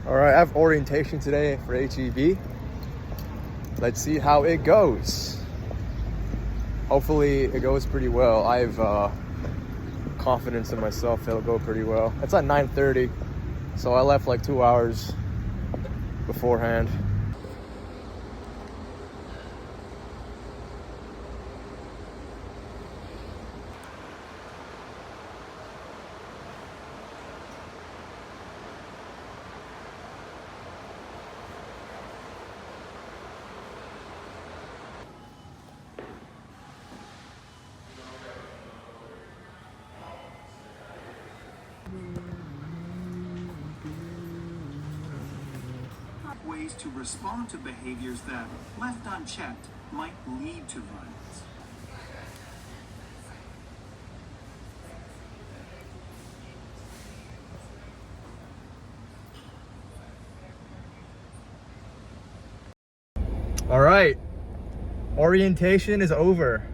All right, I have orientation today for HEB. Let's see how it goes. Hopefully it goes pretty well. I have confidence in myself it'll go pretty well. It's at 9:30, so I left like 2 hours beforehand. Ways to respond to behaviors that, left unchecked, might lead to violence. All right, orientation is over.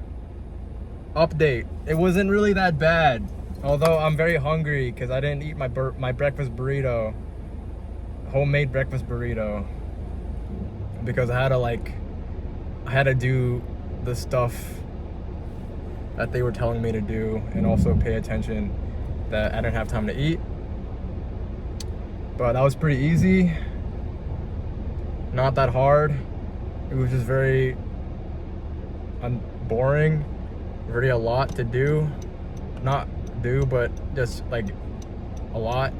Update, it wasn't really that bad, although I'm very hungry because I didn't eat my breakfast burrito, homemade breakfast burrito, because I had to do the stuff that they were telling me to do and also pay attention that I didn't have time to eat. But that was pretty easy, not that hard. It was just very boring, really a lot to do. Not do, but just like a lot.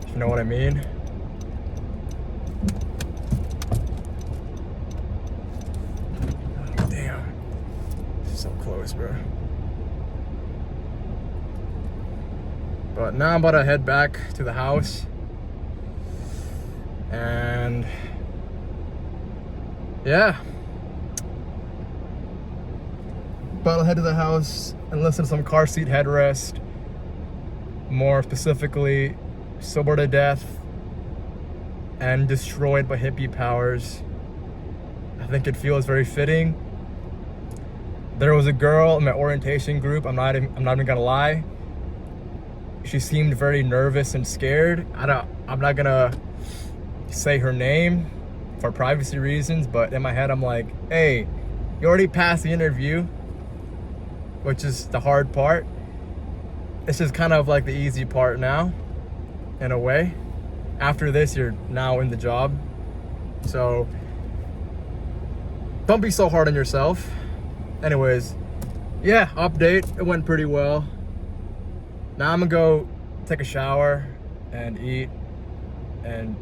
If you know what I mean. Oh, damn. So close, bro. But now I'm about to head back to the house. And yeah, but I'll head to the house and listen to some Car Seat Headrest, more specifically Sober to Death and Destroyed by Hippie Powers. I think it feels very fitting. There was a girl in my orientation group, I'm not even gonna lie, she seemed very nervous and scared. I'm not gonna say her name for privacy reasons, but in my head I'm like, hey, you already passed the interview, which is the hard part. It's just kind of like the easy part now, in a way. After this, you're now in the job. So don't be so hard on yourself. Anyways, yeah, update, it went pretty well. Now I'm gonna go take a shower and eat and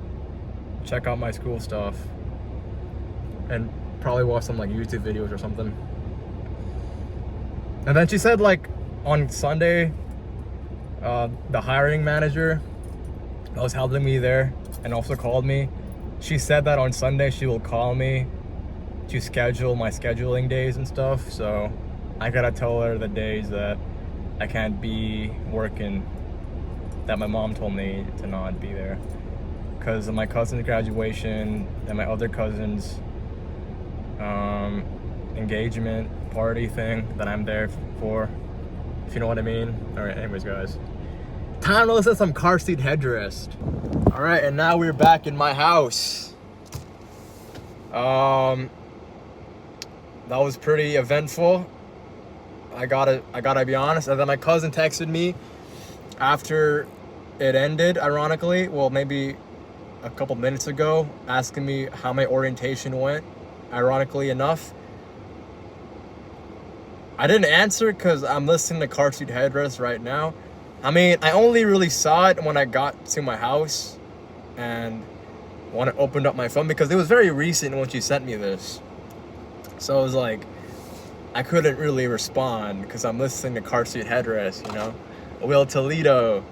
check out my school stuff and probably watch some like YouTube videos or something. And then she said like on Sunday, the hiring manager that was helping me there and also called me, she said that on Sunday she will call me to schedule my scheduling days and stuff. So I gotta tell her the days that I can't be working, that my mom told me to not be there because of my cousin's graduation and my other cousin's engagement party thing that I'm there for, if you know what I mean. All right, anyways guys, time to listen to some Car Seat Headrest. All right, and now we're back in my house. That was pretty eventful, I gotta be honest. And then my cousin texted me after it ended, ironically, well, maybe a couple minutes ago, asking me how my orientation went, ironically enough. I didn't answer because I'm listening to Car Seat Headrest right now. I mean, I only really saw it when I got to my house and when I opened up my phone, because it was very recent when she sent me this. So I was like, I couldn't really respond because I'm listening to Car Seat Headrest, you know? Will Toledo.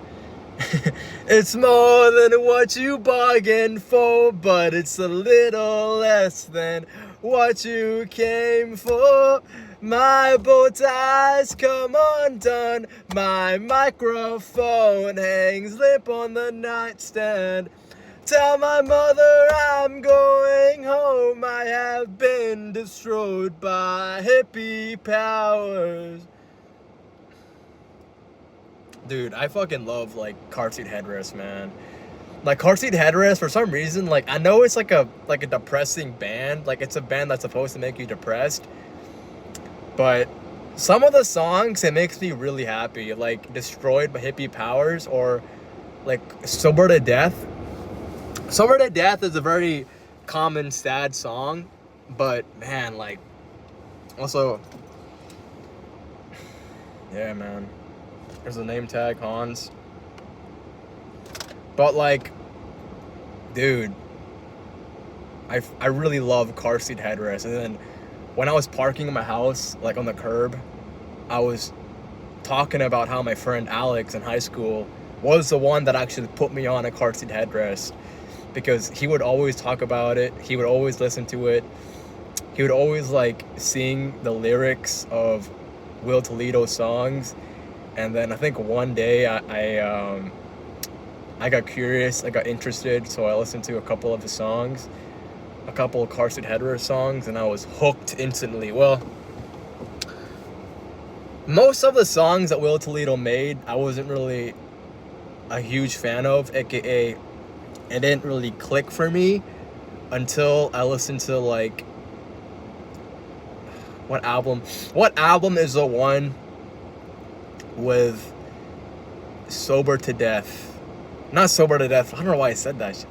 It's more than what you bargained for, but it's a little less than what you came for. My bow ties come undone, my microphone hangs limp on the nightstand. Tell my mother I'm going home, I have been destroyed by hippie powers. Dude, I fucking love like Car Seat Headrest, man. Like Car Seat Headrest, for some reason, like I know it's like a depressing band, like it's a band that's supposed to make you depressed, but some of the songs it makes me really happy, like Destroyed by Hippie Powers or like Sober to Death. Sober to Death is a very common sad song, but man, like also, yeah, man. There's a name tag, Hans. But like, dude, I really love Car Seat Headrest. And then when I was parking in my house, like on the curb, I was talking about how my friend Alex in high school was the one that actually put me on a Car Seat Headrest, because he would always talk about it. He would always listen to it. He would always like sing the lyrics of Will Toledo songs. And then I think one day I got curious, I got interested, so I listened to a couple of the songs, a couple of Car Seat Headrest songs, and I was hooked instantly. Well, most of the songs that Will Toledo made, I wasn't really a huge fan of, aka it didn't really click for me until I listened to like, what album is the one with Sober to Death? Not Sober to Death. I don't know why I said that shit.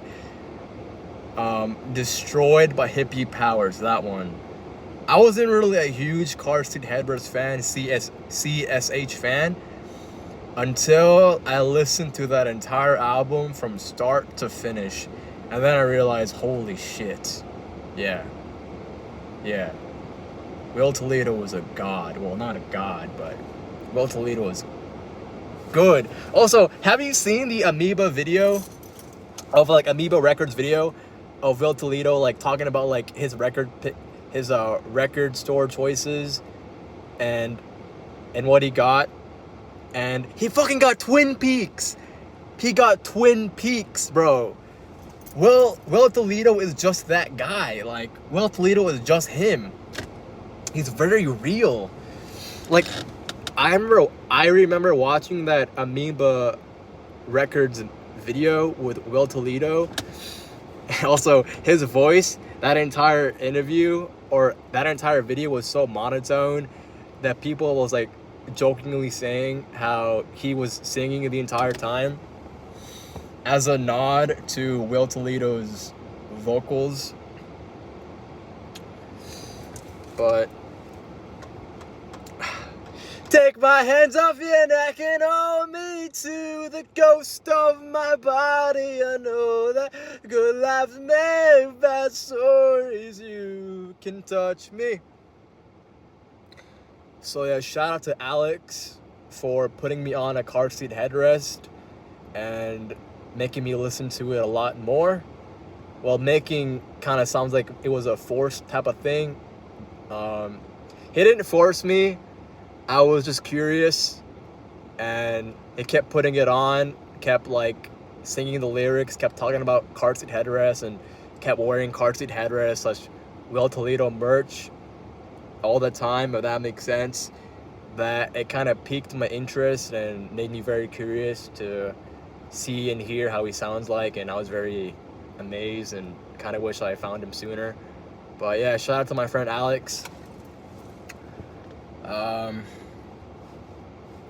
Destroyed by Hippie Powers. That one. I wasn't really a huge Car Seat Headrest fan, CSH fan, until I listened to that entire album from start to finish. And then I realized, holy shit. Yeah. Will Toledo was a god. Well, not a god, but Will Toledo was good. Also, have you seen the Amoeba video of like Amoeba Records video of Will Toledo like talking about like his record store choices and what he got? And he fucking got Twin Peaks. He got Twin Peaks, bro. Will Toledo is just that guy. Like, Will Toledo is just him. He's very real. Like, I remember watching that Amoeba Records video with Will Toledo. Also, his voice, that entire interview or that entire video was so monotone that people was like jokingly saying how he was singing the entire time as a nod to Will Toledo's vocals. But take my hands off your neck and hold me to the ghost of my body. I know that good lives make bad stories. You can touch me. So yeah, shout out to Alex for putting me on a Car Seat Headrest and making me listen to it a lot more. Well, making kind of sounds like it was a forced type of thing. He didn't force me. I was just curious, and it kept putting it on, kept like singing the lyrics, kept talking about Car Seat Headrest, and kept wearing Car Seat Headrest / Will Toledo merch all the time, if that makes sense. That it kind of piqued my interest and made me very curious to see and hear how he sounds like, and I was very amazed and kind of wish I found him sooner. But yeah, shout out to my friend Alex.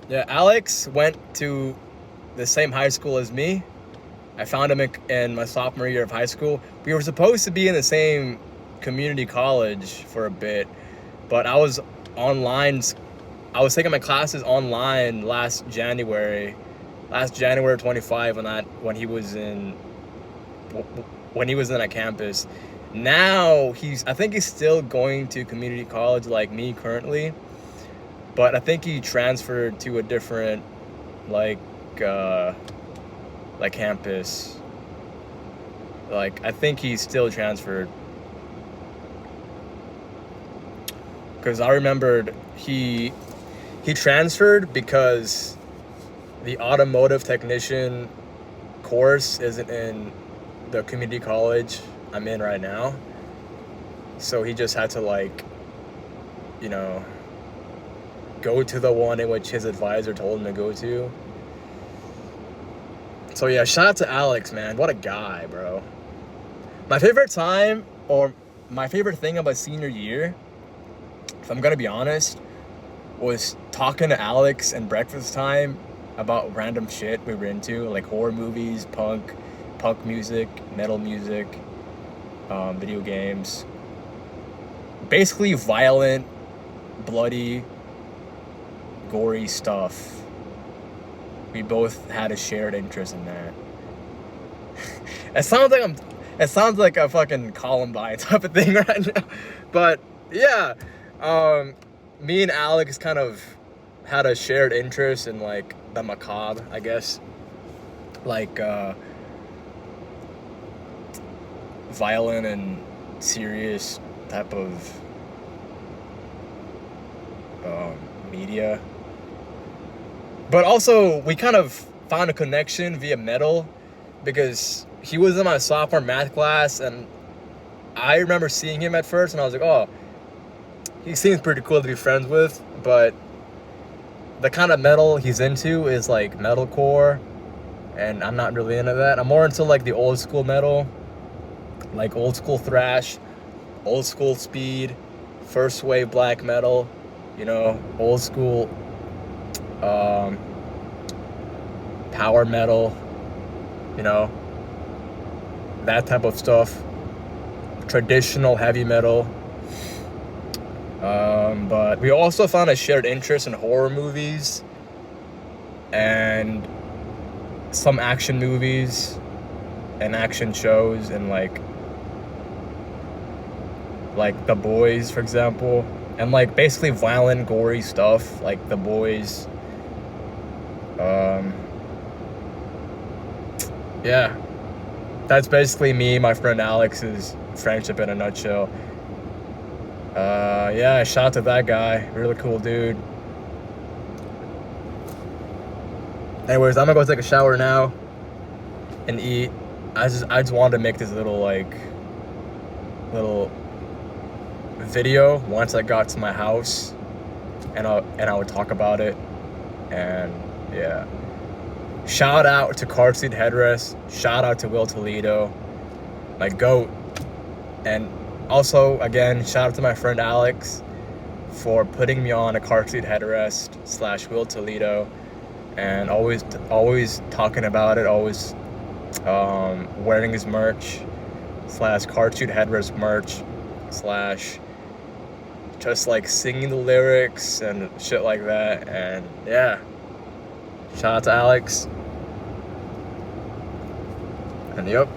Yeah, Alex went to the same high school as me. I found him in my sophomore year of high school. We were supposed to be in the same community college for a bit, but I was online. I was taking my classes online last January 25, when he was in a campus. Now I think he's still going to community college like me currently, but I think he transferred to a different like campus. Like, I think he's still transferred, because I remembered he transferred because the automotive technician course isn't in the community college I'm in right now. So he just had to go to the one in which his advisor told him to go to. So yeah, shout out to Alex, man. What a guy, bro. My favorite time, or my favorite thing about senior year, if I'm gonna be honest, was talking to Alex and breakfast time about random shit we were into, like horror movies, punk music, metal music, video games. Basically violent, bloody, gory stuff. We both had a shared interest in that. It sounds like a fucking Columbine type of thing right now. But yeah, me and Alex kind of had a shared interest in like the macabre, I guess. Like violent and serious type of media. But also, we kind of found a connection via metal because he was in my sophomore math class, and I remember seeing him at first, and I was like, oh, he seems pretty cool to be friends with, but the kind of metal he's into is like metalcore, and I'm not really into that. I'm more into like the old school metal, like old school thrash, old school speed, first wave black metal, you know, old school power metal, you know, that type of stuff, traditional heavy metal. But we also found a shared interest in horror movies and some action movies and action shows, and like The Boys, for example, and like basically violent, gory stuff like The Boys. Yeah, that's basically me, my friend Alex's friendship in a nutshell. Yeah, shout out to that guy. Really cool dude. Anyways, I'm gonna go take a shower now and eat. I just wanted to make this little video once I got to my house, and I would talk about it. And yeah, shout out to Car Seat Headrest. Shout out to Will Toledo, my goat. And also, again, shout out to my friend Alex for putting me on a Car Seat Headrest / Will Toledo, and always talking about it, always wearing his merch / Car Seat Headrest merch / just like singing the lyrics and shit like that. And yeah, shout out to Alex. And yep.